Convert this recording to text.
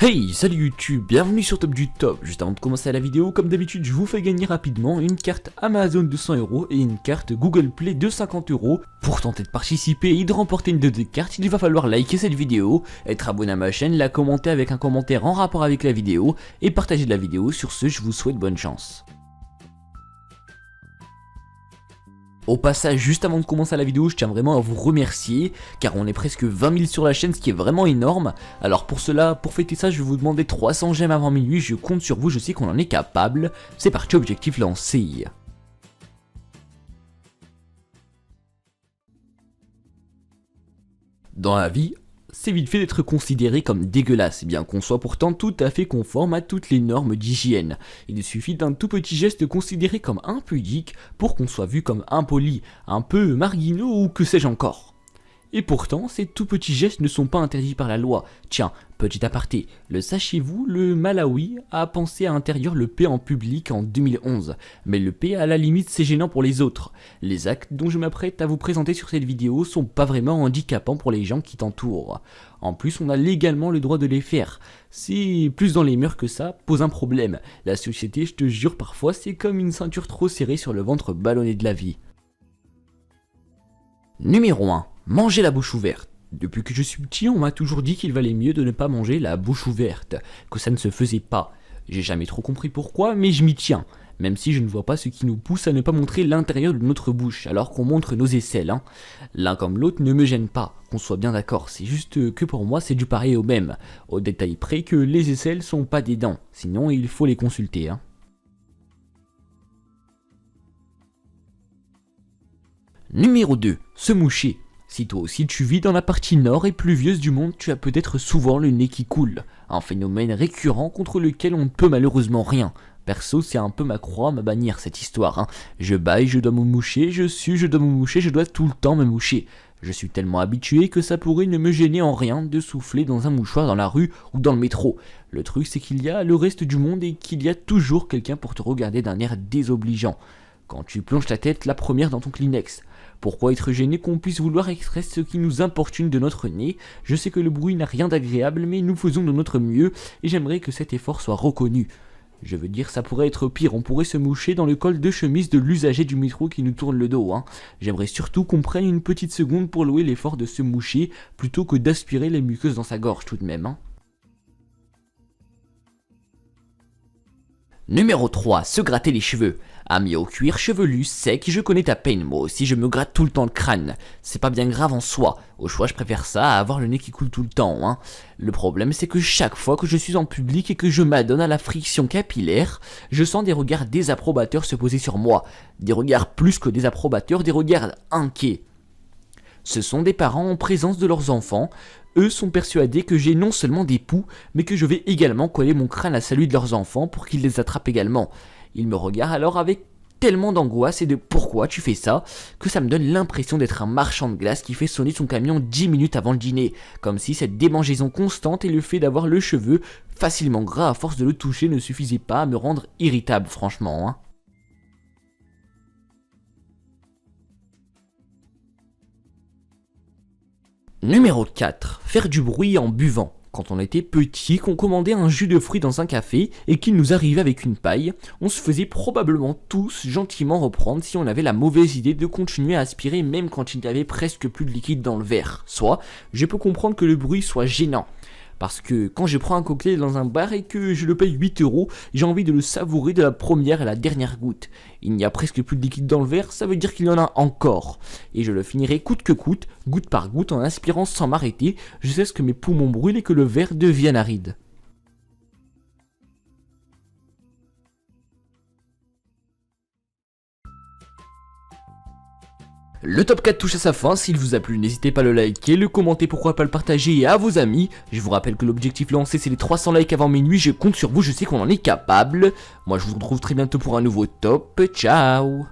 Hey, salut YouTube, bienvenue sur Top du Top. Juste avant de commencer la vidéo, comme d'habitude, je vous fais gagner rapidement une carte Amazon de 100 € et une carte Google Play de 50 €. Pour tenter de participer et de remporter une de ces cartes, il va falloir liker cette vidéo, être abonné à ma chaîne, la commenter avec un commentaire en rapport avec la vidéo et partager la vidéo. Sur ce, je vous souhaite bonne chance. Au passage, juste avant de commencer la vidéo, je tiens vraiment à vous remercier, car on est presque 20 000 sur la chaîne, ce qui est vraiment énorme. Alors pour cela, pour fêter ça, je vais vous demander 300 j'aime avant minuit, je compte sur vous, je sais qu'on en est capable. C'est parti, objectif lancé. Dans la vie, c'est vite fait d'être considéré comme dégueulasse, bien qu'on soit pourtant tout à fait conforme à toutes les normes d'hygiène. Il suffit d'un tout petit geste considéré comme impudique pour qu'on soit vu comme impoli, un peu marginaux ou que sais-je encore. Et pourtant, ces tout petits gestes ne sont pas interdits par la loi. Tiens, petit aparté, le sachiez-vous, le Malawi a pensé à interdire le paix en public en 2011. Mais le paix, à la limite, c'est gênant pour les autres. Les actes dont je m'apprête à vous présenter sur cette vidéo sont pas vraiment handicapants pour les gens qui t'entourent. En plus, on a légalement le droit de les faire. Si plus dans les mœurs que ça pose un problème. La société, je te jure, parfois, c'est comme une ceinture trop serrée sur le ventre ballonné de la vie. Numéro 1. Manger la bouche ouverte. Depuis que je suis petit, on m'a toujours dit qu'il valait mieux de ne pas manger la bouche ouverte, que ça ne se faisait pas. J'ai jamais trop compris pourquoi, mais je m'y tiens, même si je ne vois pas ce qui nous pousse à ne pas montrer l'intérieur de notre bouche, alors qu'on montre nos aisselles. L'un comme l'autre ne me gêne pas, qu'on soit bien d'accord, c'est juste que pour moi c'est du pareil au même, au détail près que les aisselles sont pas des dents, sinon il faut les consulter. Numéro 2. Se moucher. Si toi aussi tu vis dans la partie nord et pluvieuse du monde, tu as peut-être souvent le nez qui coule, un phénomène récurrent contre lequel on ne peut malheureusement rien. Perso, c'est un peu ma croix, ma bannière cette histoire. Je baille, je dois me moucher, je sue, je dois me moucher, je dois tout le temps me moucher. Je suis tellement habitué que ça pourrait ne me gêner en rien de souffler dans un mouchoir dans la rue ou dans le métro. Le truc c'est qu'il y a le reste du monde et qu'il y a toujours quelqu'un pour te regarder d'un air désobligeant. Quand tu plonges ta tête la première dans ton Kleenex. Pourquoi être gêné qu'on puisse vouloir extraire ce qui nous importune de notre nez? Je sais que le bruit n'a rien d'agréable, mais nous faisons de notre mieux et j'aimerais que cet effort soit reconnu. Je veux dire, ça pourrait être pire, on pourrait se moucher dans le col de chemise de l'usager du métro qui nous tourne le dos. J'aimerais surtout qu'on prenne une petite seconde pour louer l'effort de se moucher plutôt que d'aspirer les muqueuses dans sa gorge tout de même. Numéro 3. Se gratter les cheveux. Ami au cuir chevelu, sec, je connais ta peine, moi aussi je me gratte tout le temps le crâne. C'est pas bien grave en soi, au choix je préfère ça à avoir le nez qui coule tout le temps. Le problème c'est que chaque fois que je suis en public et que je m'adonne à la friction capillaire, je sens des regards désapprobateurs se poser sur moi. Des regards plus que désapprobateurs, des regards inquiets. Ce sont des parents en présence de leurs enfants. Eux sont persuadés que j'ai non seulement des poux, mais que je vais également coller mon crâne à celui de leurs enfants pour qu'ils les attrapent également. Ils me regardent alors avec tellement d'angoisse et de pourquoi tu fais ça, que ça me donne l'impression d'être un marchand de glace qui fait sonner son camion 10 minutes avant le dîner, comme si cette démangeaison constante et le fait d'avoir le cheveu facilement gras à force de le toucher ne suffisait pas à me rendre irritable franchement. Numéro 4. Faire du bruit en buvant. Quand on était petit, qu'on commandait un jus de fruits dans un café et qu'il nous arrivait avec une paille, on se faisait probablement tous gentiment reprendre si on avait la mauvaise idée de continuer à aspirer même quand il n'y avait presque plus de liquide dans le verre. Soit, je peux comprendre que le bruit soit gênant. Parce que quand je prends un cocktail dans un bar et que je le paye 8 €, j'ai envie de le savourer de la première à la dernière goutte. Il n'y a presque plus de liquide dans le verre, ça veut dire qu'il y en a encore. Et je le finirai coûte que coûte, goutte par goutte, en aspirant sans m'arrêter, jusqu'à ce que mes poumons brûlent et que le verre devienne aride. Le top 4 touche à sa fin, s'il vous a plu n'hésitez pas à le liker, le commenter, pourquoi pas le partager à vos amis. Je vous rappelle que l'objectif lancé c'est les 300 likes avant minuit, je compte sur vous, je sais qu'on en est capable. Moi je vous retrouve très bientôt pour un nouveau top, ciao.